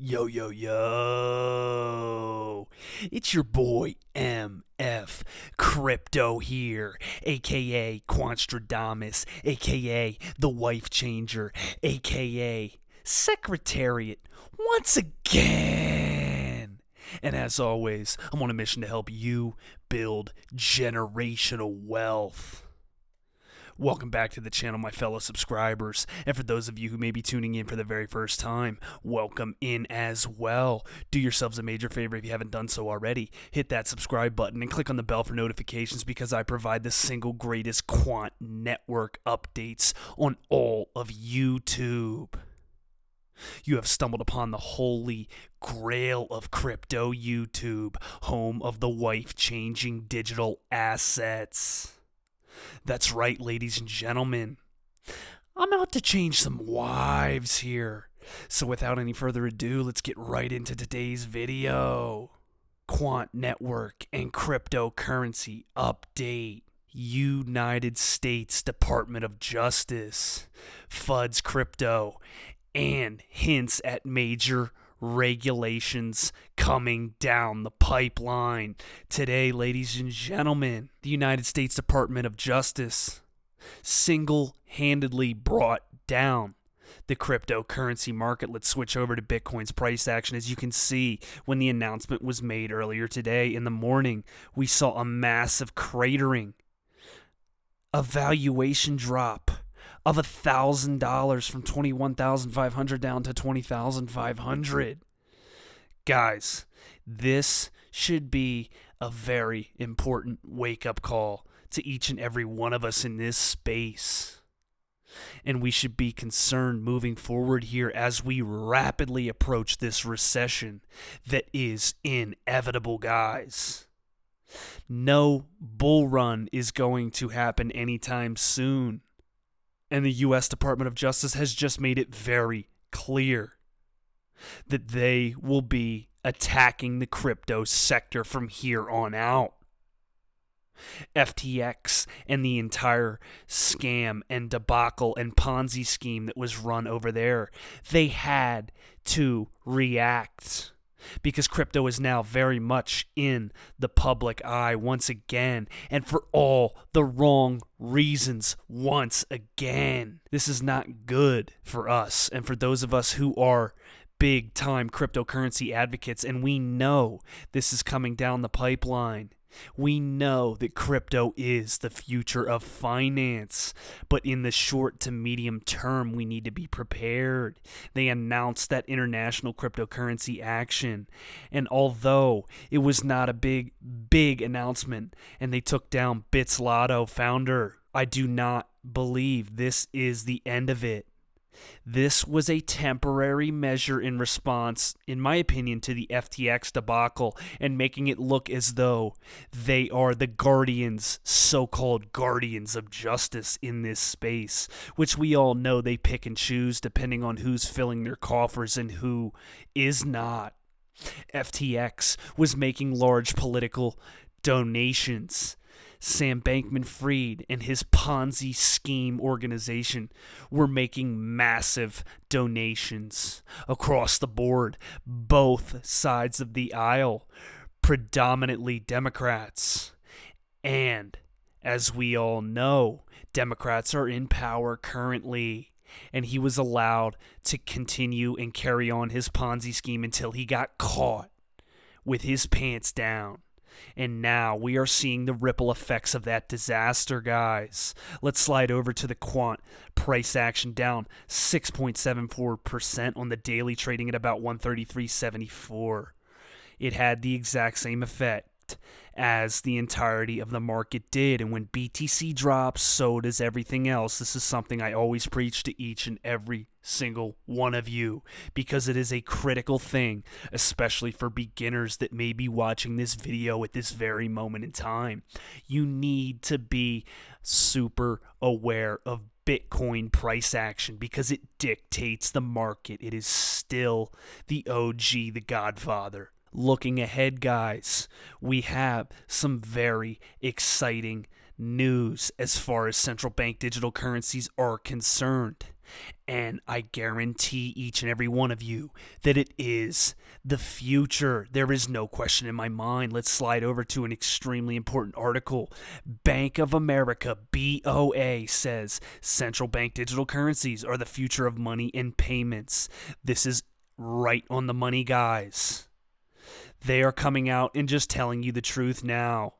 Yo, yo, yo. It's your boy MF Crypto here, aka Quantstradamus, aka the Wife Changer, aka Secretariat, once again. And as always, I'm on a mission to help you build generational wealth. Welcome back to the channel, my fellow subscribers. And for those of you who may be tuning in for the very first time, welcome in as well. Do yourselves a major favor if you haven't done so already. Hit that subscribe button and click on the bell for notifications because I provide the single greatest Quant Network updates on all of YouTube. You have stumbled upon the holy grail of crypto YouTube, home of the wife-changing digital assets. That's right, ladies and gentlemen. I'm out to change some wives here. So without any further ado, let's get right into today's video. Quant Network and cryptocurrency update. United States Department of Justice FUDs crypto and hints at major regulations coming down the pipeline. Today, ladies and gentlemen, the United States Department of Justice single-handedly brought down the cryptocurrency market. Let's switch over to Bitcoin's price action. As you can see, when the announcement was made earlier today in the morning, we saw a massive cratering, a valuation drop of $1,000 from $21,500 down to $20,500. Guys, this should be a very important wake-up call to each and every one of us in this space. And we should be concerned moving forward here as we rapidly approach this recession that is inevitable, guys. No bull run is going to happen anytime soon. And the U.S. Department of Justice has just made it very clear that they will be attacking the crypto sector from here on out. FTX and the entire scam and debacle and Ponzi scheme that was run over there, they had to react. Because crypto is now very much in the public eye once again, and for all the wrong reasons once again. This is not good for us, and for those of us who are big-time cryptocurrency advocates, and we know this is coming down the pipeline. We know that crypto is the future of finance, but in the short to medium term, we need to be prepared. They announced that international cryptocurrency action, and although it was not a big announcement, and they took down Bits Lotto founder, I do not believe this is the end of it. This was a temporary measure in response, in my opinion, to the FTX debacle and making it look as though they are the guardians, so-called guardians of justice in this space, which we all know they pick and choose depending on who's filling their coffers and who is not. FTX was making large political donations. Sam Bankman-Fried and his Ponzi scheme organization were making massive donations across the board, both sides of the aisle, predominantly Democrats. And as we all know, Democrats are in power currently. And he was allowed to continue and carry on his Ponzi scheme until he got caught with his pants down. And now we are seeing the ripple effects of that disaster, guys. Let's slide over to the Quant price action, down 6.74% on the daily, trading at about 133.74. It had the exact same effect as the entirety of the market did. And when BTC drops, so does everything else. This is something I always preach to each and every single one of you, because it is a critical thing, especially for beginners that may be watching this video at this very moment in time. You need to be super aware of Bitcoin price action because it dictates the market. It is still the OG, the Godfather. Looking ahead, guys, we have some very exciting news as far as central bank digital currencies are concerned. And I guarantee each and every one of you that it is the future. There is no question in my mind. Let's slide over to an extremely important article. Bank of America, BOA, says central bank digital currencies are the future of money and payments. This is right on the money, guys. They are coming out and just telling you the truth now.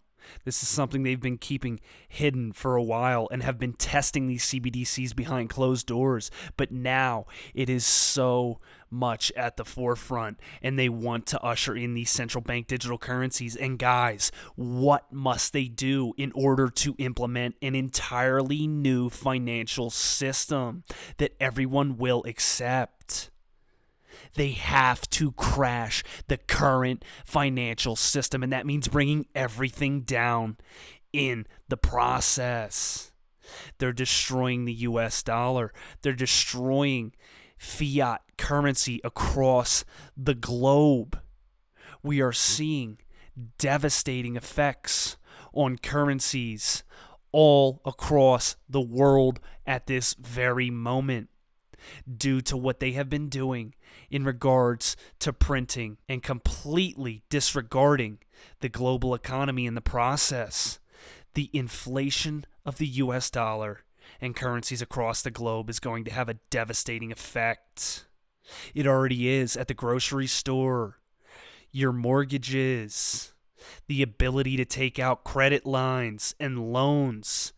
This is something they've been keeping hidden for a while and have been testing these CBDCs behind closed doors. But now it is so much at the forefront, and they want to usher in these central bank digital currencies. And guys, what must they do in order to implement an entirely new financial system that everyone will accept? They have to crash the current financial system, and that means bringing everything down in the process. They're destroying the US dollar. They're destroying fiat currency across the globe. We are seeing devastating effects on currencies all across the world at this very moment, due to what they have been doing in regards to printing and completely disregarding the global economy in the process. The inflation of the US dollar and currencies across the globe is going to have a devastating effect. It already is at the grocery store, your mortgages, the ability to take out credit lines and loans.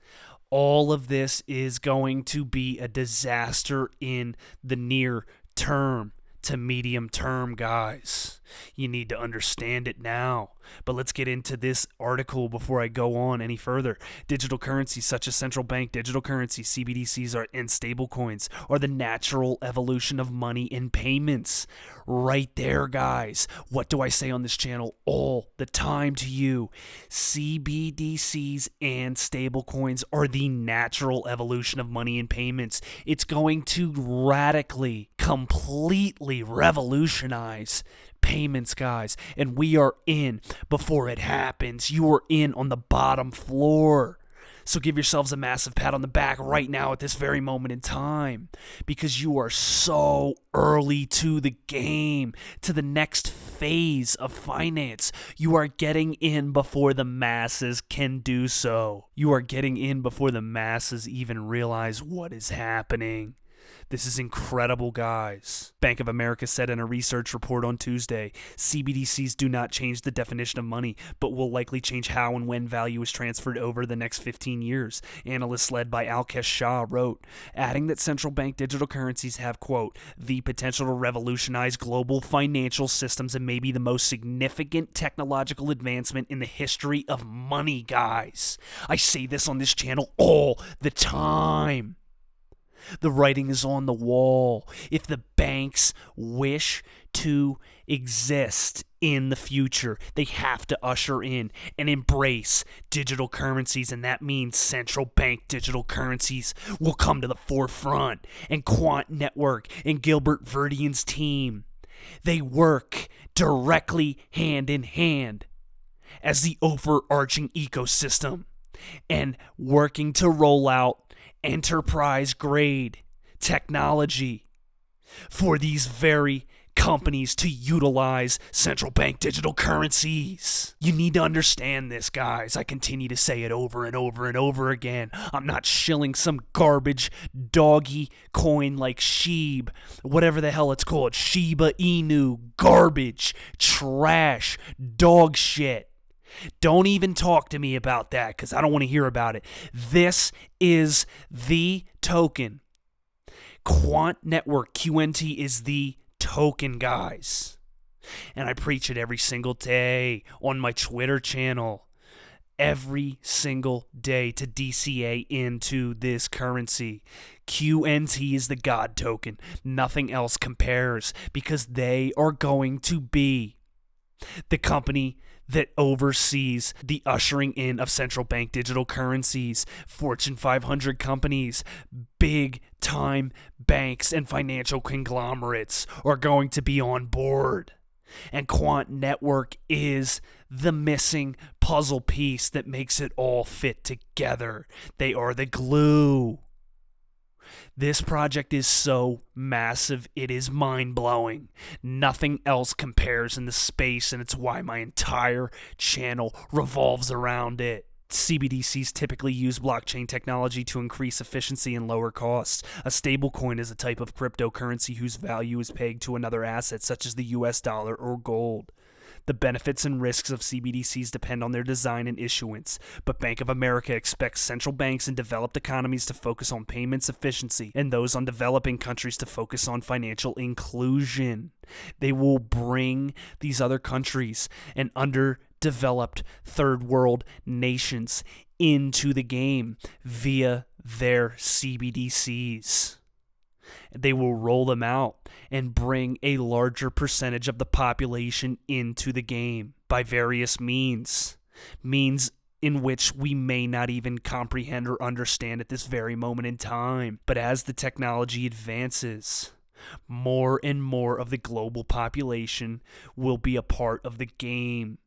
All of this is going to be a disaster in the near term to medium term, guys. You need to understand it now. But let's get into this article before I go on any further. Digital currencies such as central bank digital currencies, CBDCs, and stablecoins are the natural evolution of money and payments. Right there, guys. What do I say on this channel all the time to you? CBDCs and stablecoins are the natural evolution of money and payments. It's going to radically, completely revolutionize payments, guys, and we are in before it happens. You are in on the bottom floor. So give yourselves a massive pat on the back right now at this very moment in time, because you are so early to the game, to the next phase of finance. You are getting in before the masses can do so. You are getting in before the masses even realize what is happening. This is incredible, guys. Bank of America said in a research report on Tuesday, CBDCs do not change the definition of money, but will likely change how and when value is transferred over the next 15 years. Analysts led by Alkesh Shah wrote, adding that central bank digital currencies have, quote, the potential to revolutionize global financial systems and may be the most significant technological advancement in the history of money, guys. I say this on this channel all the time. The writing is on the wall. If the banks wish to exist in the future, they have to usher in and embrace digital currencies, and that means central bank digital currencies will come to the forefront. And Quant Network and Gilbert Verdian's team, they work directly hand in hand as the overarching ecosystem and working to roll out enterprise grade technology for these very companies to utilize central bank digital currencies. You need to understand this, guys. I continue to say it over and over and over again. I'm not shilling some garbage doggy coin like Sheeb, whatever the hell it's called, Shiba Inu, garbage, trash, dog shit. Don't even talk to me about that, because I don't want to hear about it. This is the token. Quant Network, QNT, is the token, guys. And I preach it every single day on my Twitter channel. Every single day to DCA into this currency. QNT is the God token. Nothing else compares, because they are going to be the company that oversees the ushering in of central bank digital currencies. Fortune 500 companies, big time banks, and financial conglomerates are going to be on board. And Quant Network is the missing puzzle piece that makes it all fit together. They are the glue. This project is so massive, it is mind-blowing. Nothing else compares in the space, and it's why my entire channel revolves around it. CBDCs typically use blockchain technology to increase efficiency and lower costs. A stablecoin is a type of cryptocurrency whose value is pegged to another asset, such as the US dollar or gold. The benefits and risks of CBDCs depend on their design and issuance, but Bank of America expects central banks in developed economies to focus on payments efficiency and those on developing countries to focus on financial inclusion. They will bring these other countries and underdeveloped third world nations into the game via their CBDCs. They will roll them out and bring a larger percentage of the population into the game by various means in which we may not even comprehend or understand at this very moment in time. But as the technology advances, more and more of the global population will be a part of the game.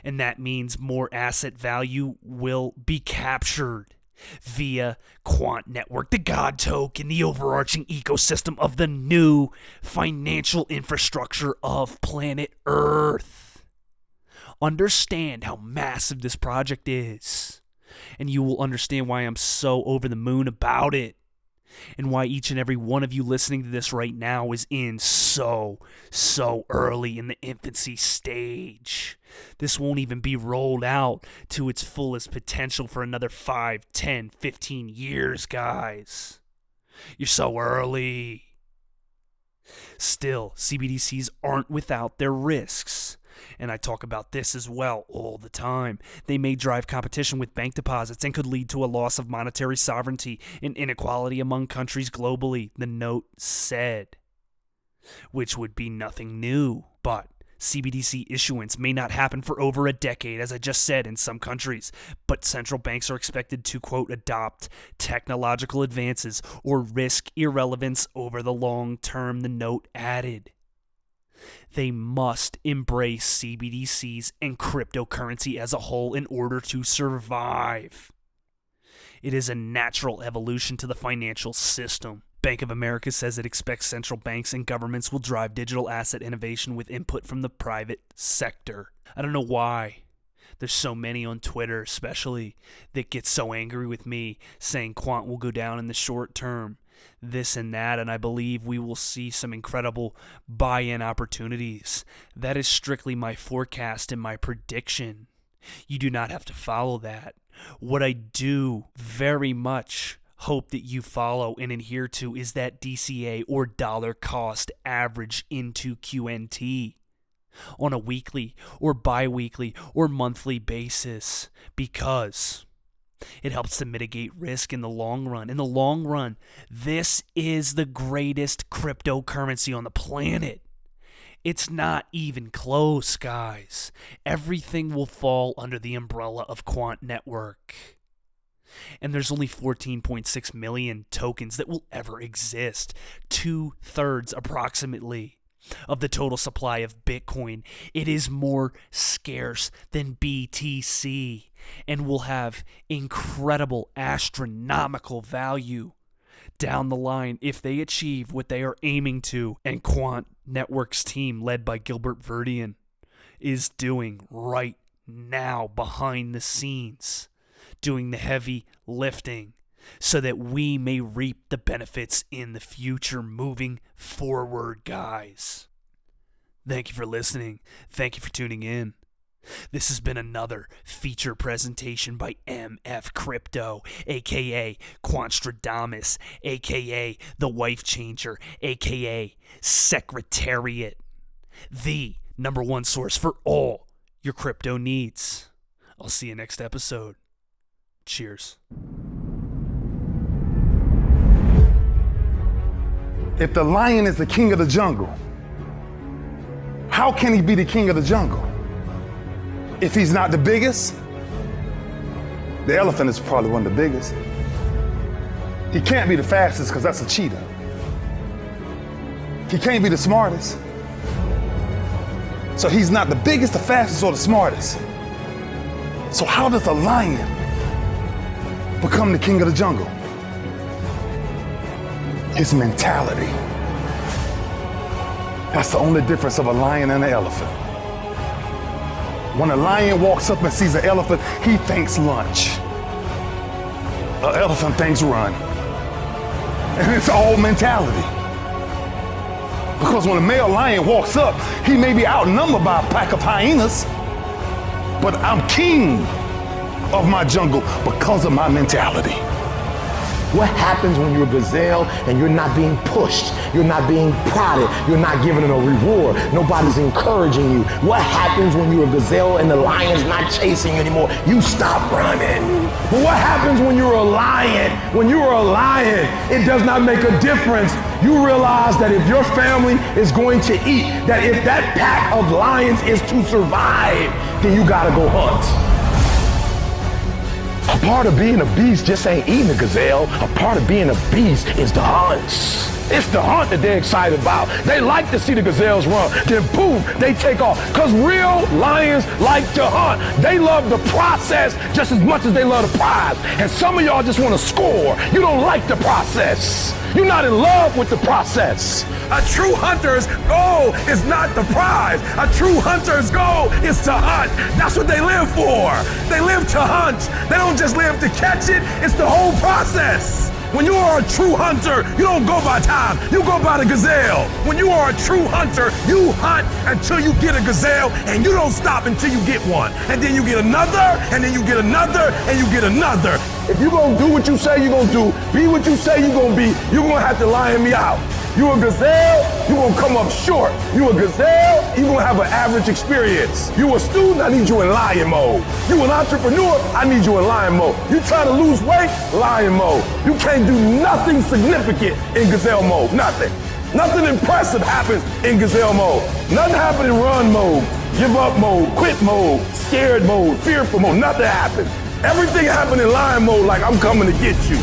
And that means more asset value will be captured via Quant Network, the God token, the overarching ecosystem of the new financial infrastructure of planet Earth. Understand how massive this project is, and you will understand why I'm so over the moon about it, and why each and every one of you listening to this right now is in so early in the infancy stage. This won't even be rolled out to its fullest potential for another 5, 10, 15 years, guys. You're so early. Still, CBDCs aren't without their risks. And I talk about this as well all the time. They may drive competition with bank deposits and could lead to a loss of monetary sovereignty and inequality among countries globally, the note said. Which would be nothing new, but CBDC issuance may not happen for over a decade, as I just said, in some countries, but central banks are expected to, quote, adopt technological advances or risk irrelevance over the long term, the note added. They must embrace CBDCs and cryptocurrency as a whole in order to survive. It is a natural evolution to the financial system. Bank of America says it expects central banks and governments will drive digital asset innovation with input from the private sector. I don't know why there's so many on Twitter especially that get so angry with me saying Quant will go down in the short term, this and that, and I believe we will see some incredible buy-in opportunities. That is strictly my forecast and my prediction. You do not have to follow that. What I do very much hope that you follow and adhere to is that DCA or dollar cost average into QNT on a weekly or bi-weekly or monthly basis, because it helps to mitigate risk in the long run. In the long run, this is the greatest cryptocurrency on the planet. It's not even close, guys. Everything will fall under the umbrella of Quant Network. And there's only 14.6 million tokens that will ever exist. 2/3 approximately of the total supply of Bitcoin. It is more scarce than BTC and will have incredible astronomical value down the line if they achieve what they are aiming to. And Quant Network's team, led by Gilbert Verdian, is doing right now behind the scenes, doing the heavy lifting so that we may reap the benefits in the future moving forward, guys. Thank you for listening. Thank you for tuning in. This has been another feature presentation by MF Crypto, aka Quantstradamus, aka The Wife Changer, aka Secretariat, the #1 source for all your crypto needs. I'll see you next episode. Cheers. If the lion is the king of the jungle, how can he be the king of the jungle? If he's not the biggest, the elephant is probably one of the biggest. He can't be the fastest because that's a cheetah. He can't be the smartest. So he's not the biggest, the fastest, or the smartest. So how does a lion become the king of the jungle? His mentality. That's the only difference of a lion and an elephant. When a lion walks up and sees an elephant, he thinks lunch. An elephant thinks run. And it's all mentality. Because when a male lion walks up, he may be outnumbered by a pack of hyenas, but I'm king of my jungle because of my mentality. What happens when you're a gazelle and you're not being pushed, you're not being prodded, you're not given a reward, nobody's encouraging you? What happens when you're a gazelle and the lion's not chasing you anymore? You stop running. But what happens when you're a lion? When you are a lion, it does not make a difference. You realize that if your family is going to eat, that if that pack of lions is to survive, then you gotta go hunt. A part of being a beast just ain't eating a gazelle. A part of being a beast is the hunts. It's the hunt that they're excited about. They like to see the gazelles run. Then boom, they take off. Because real lions like to hunt. They love the process just as much as they love the prize. And some of y'all just want to score. You don't like the process. You're not in love with the process. A true hunter's goal is not the prize. A true hunter's goal is to hunt. That's what they live for. They live to hunt. They don't just live to catch it. It's the whole process. When you are a true hunter, you don't go by time, you go by the gazelle. When you are a true hunter, you hunt until you get a gazelle, and you don't stop until you get one. And then you get another, and then you get another, and you get another. If you're gonna do what you say you're gonna do, be what you say you're gonna be, you're gonna have to lion me out. You a gazelle, you're gonna come up short. You a gazelle, you're gonna have an average experience. You a student, I need you in lion mode. You an entrepreneur, I need you in lion mode. You trying to lose weight, lion mode. You can't do nothing significant in gazelle mode, nothing. Nothing impressive happens in gazelle mode. Nothing happens in run mode, give up mode, quit mode, scared mode, fearful mode, nothing happens. Everything happens in lion mode like I'm coming to get you.